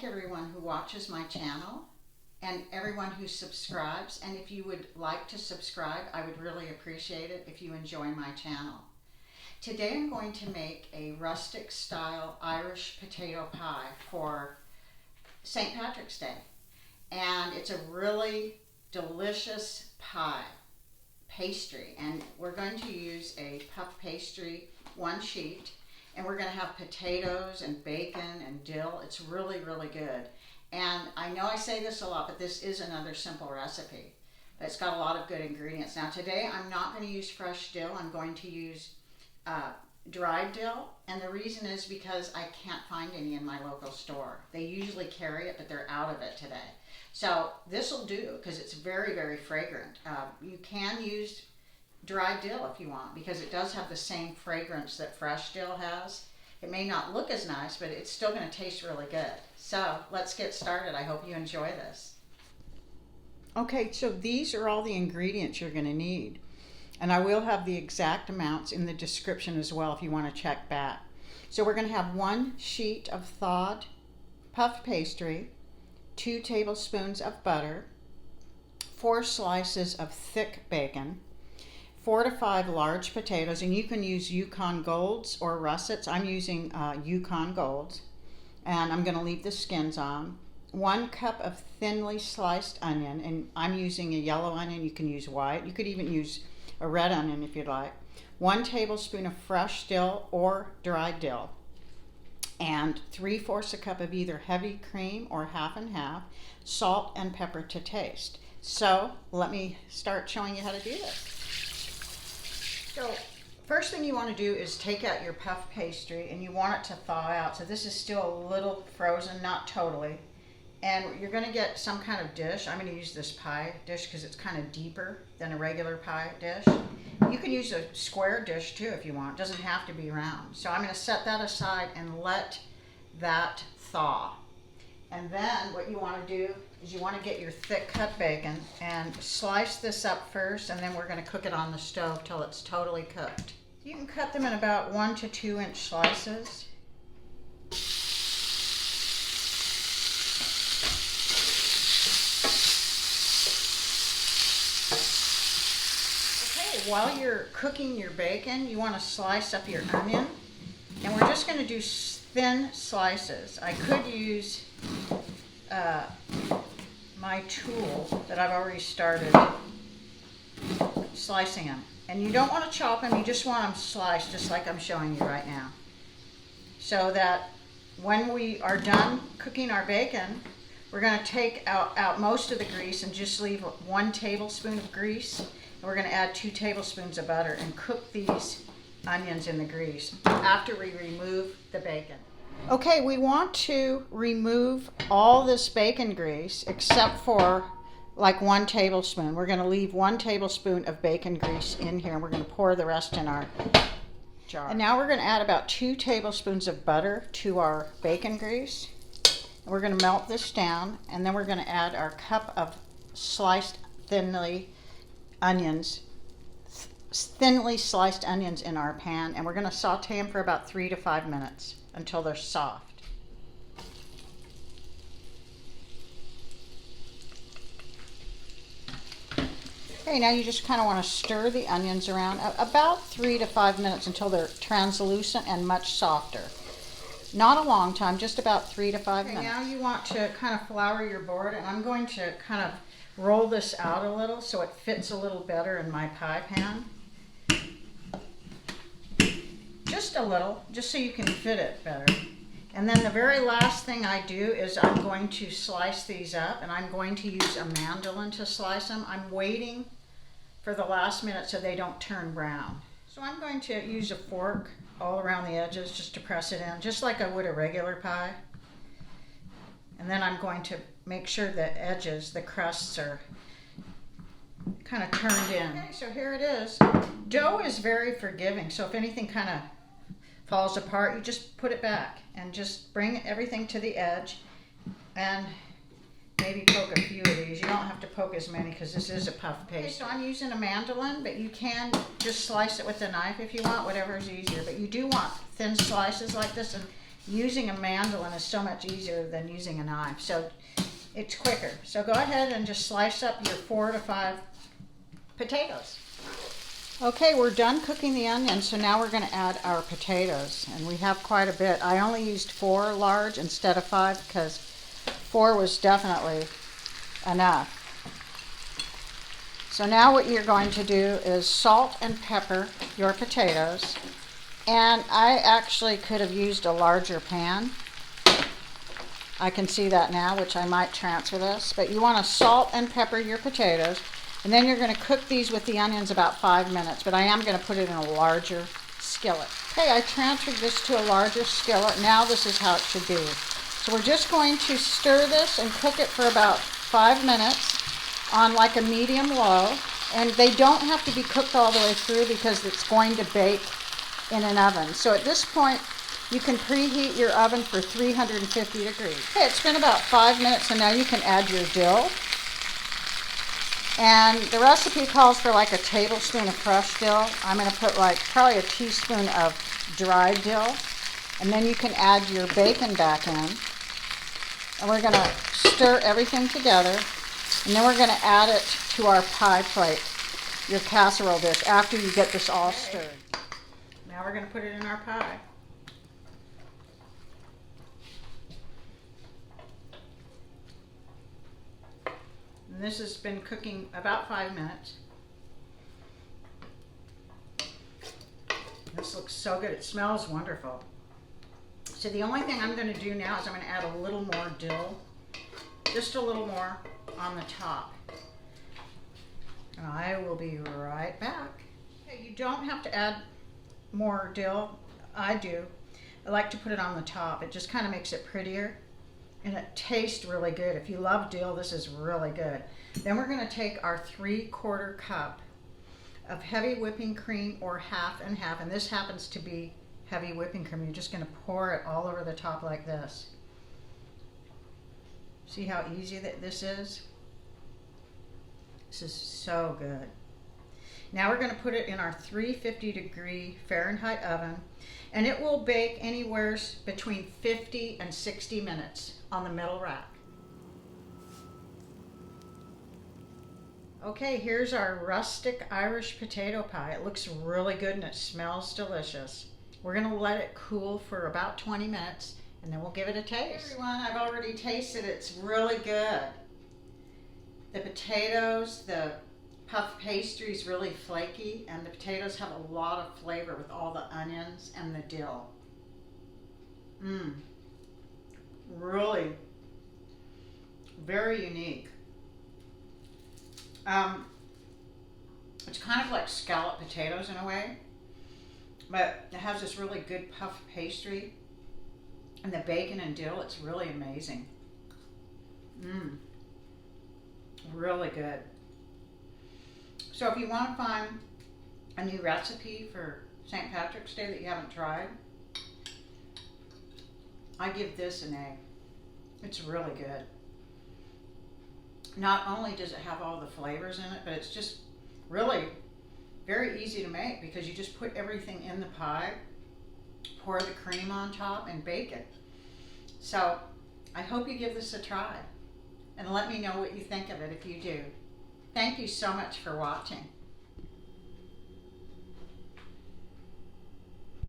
everyone who watches my channel and everyone who subscribes. And if you would like to subscribe, I would really appreciate it if you enjoy my channel. Today I'm going to make a rustic style Irish potato pie for St. Patrick's Day. And it's a really delicious pie, pastry. And we're going to use a puff pastry, 1 sheet. And we're going to have potatoes and bacon and dill. It's really, really good. And I know I say this a lot, but this is another simple recipe. It's got a lot of good ingredients. Now today I'm not going to use fresh dill. I'm going to use dried dill. And the reason is because I can't find any in my local store. They usually carry it, but they're out of it today. So this will do because it's very, very fragrant. You can use dried dill if you want, because it does have the same fragrance that fresh dill has. It may not look as nice, but it's still going to taste really good. So let's get started. I hope you enjoy this. Okay, so these are all the ingredients you're going to need, and I will have the exact amounts in the description as well if you want to check back. So we're going to have 1 sheet of thawed puff pastry, 2 tablespoons of butter, 4 slices of thick bacon, 4 to 5 large potatoes, and you can use Yukon Golds or russets. I'm using Yukon Golds, and I'm going to leave the skins on. 1 cup of thinly sliced onion, and I'm using a yellow onion. You can use white. You could even use a red onion if you'd like. 1 tablespoon of fresh dill or dried dill, and 3/4 a cup of either heavy cream or half and half. Salt and pepper to taste. So let me start showing you how to do this. So first thing you want to do is take out your puff pastry, and you want it to thaw out. So this is still a little frozen, not totally. And you're going to get some kind of dish. I'm going to use this pie dish because it's kind of deeper than a regular pie dish. You can use a square dish too if you want. It doesn't have to be round. So I'm going to set that aside and let that thaw. And then what you want to do is you want to get your thick cut bacon and slice this up first, and then we're going to cook it on the stove till it's totally cooked. You can cut them in about 1 to 2 inch slices. Okay, while you're cooking your bacon, you want to slice up your onion, and we're just going to do thin slices. I could use my tool that I've already started slicing them. And you don't want to chop them, you just want them sliced just like I'm showing you right now. So that when we are done cooking our bacon, we're going to take out most of the grease and just leave 1 tablespoon of grease. And we're going to add 2 tablespoons of butter and cook these onions in the grease after we remove the bacon. Okay, we want to remove all this bacon grease except for like 1 tablespoon. We're going to leave 1 tablespoon of bacon grease in here, and we're going to pour the rest in our jar. And now we're going to add about 2 tablespoons of butter to our bacon grease. And we're going to melt this down, and then we're going to add our cup of sliced thinly sliced onions in our pan, and we're going to saute them for about 3 to 5 minutes until they're soft. Okay, now you just kind of want to stir the onions around about 3 to 5 minutes until they're translucent and much softer. Not a long time, just about 3 to 5 minutes. Now you want to kind of flour your board, and I'm going to kind of roll this out a little so it fits a little better in my pie pan. Just a little, just so you can fit it better. And then the very last thing I do is I'm going to slice these up, and I'm going to use a mandolin to slice them. I'm waiting for the last minute so they don't turn brown. So I'm going to use a fork all around the edges just to press it in, just like I would a regular pie. And then I'm going to make sure the edges, the crusts, are kind of turned in. Okay, so here it is. Dough is very forgiving, so if anything kind of falls apart, you just put it back and just bring everything to the edge and maybe poke a few of these. You don't have to poke as many because this is a puff pastry. Okay, so I'm using a mandolin, but you can just slice it with a knife if you want, whatever is easier. But you do want thin slices like this, and using a mandolin is so much easier than using a knife. So it's quicker. So go ahead and just slice up your 4 to 5 potatoes. Okay, we're done cooking the onions, so now we're going to add our potatoes. And we have quite a bit. I only used 4 large instead of 5 because 4 was definitely enough. So now what you're going to do is salt and pepper your potatoes. And I actually could have used a larger pan. I can see that now, which I might transfer this. But you want to salt and pepper your potatoes. And then you're going to cook these with the onions about 5 minutes. But I am going to put it in a larger skillet. Okay, I transferred this to a larger skillet. Now this is how it should be. So we're just going to stir this and cook it for about 5 minutes on like a medium low. And they don't have to be cooked all the way through because it's going to bake in an oven. So at this point, you can preheat your oven for 350 degrees. Okay, it's been about 5 minutes, and now you can add your dill. And the recipe calls for like a tablespoon of fresh dill. I'm going to put like probably a teaspoon of dried dill. And then you can add your bacon back in. And we're going to stir everything together. And then we're going to add it to our pie plate, your casserole dish, after you get this all stirred. Now we're going to put it in our pie. And this has been cooking about 5 minutes. This looks so good. It smells wonderful. So the only thing I'm going to do now is I'm going to add a little more dill. Just a little more on the top. And I will be right back. Okay, you don't have to add more dill. I do. I like to put it on the top. It just kind of makes it prettier. And it tastes really good. If you love dill, this is really good. Then we're going to take our 3/4 cup of heavy whipping cream, or half and half. And this happens to be heavy whipping cream. You're just going to pour it all over the top like this. See how easy that this is? This is so good. Now we're going to put it in our 350 degree Fahrenheit oven, and it will bake anywhere between 50 and 60 minutes on the middle rack. Okay, here's our rustic Irish potato pie. It looks really good and it smells delicious. We're going to let it cool for about 20 minutes, and then we'll give it a taste. Hey everyone, I've already tasted it. It's really good. The potatoes, the puff pastry is really flaky, and the potatoes have a lot of flavor with all the onions and the dill. Really very unique. It's kind of like scalloped potatoes in a way, but it has this really good puff pastry, and the bacon and dill, it's really amazing. Really good. So if you want to find a new recipe for St. Patrick's Day that you haven't tried, I give this an A. It's really good. Not only does it have all the flavors in it, but it's just really very easy to make, because you just put everything in the pie, pour the cream on top, and bake it. So I hope you give this a try, and let me know what you think of it if you do. Thank you so much for watching.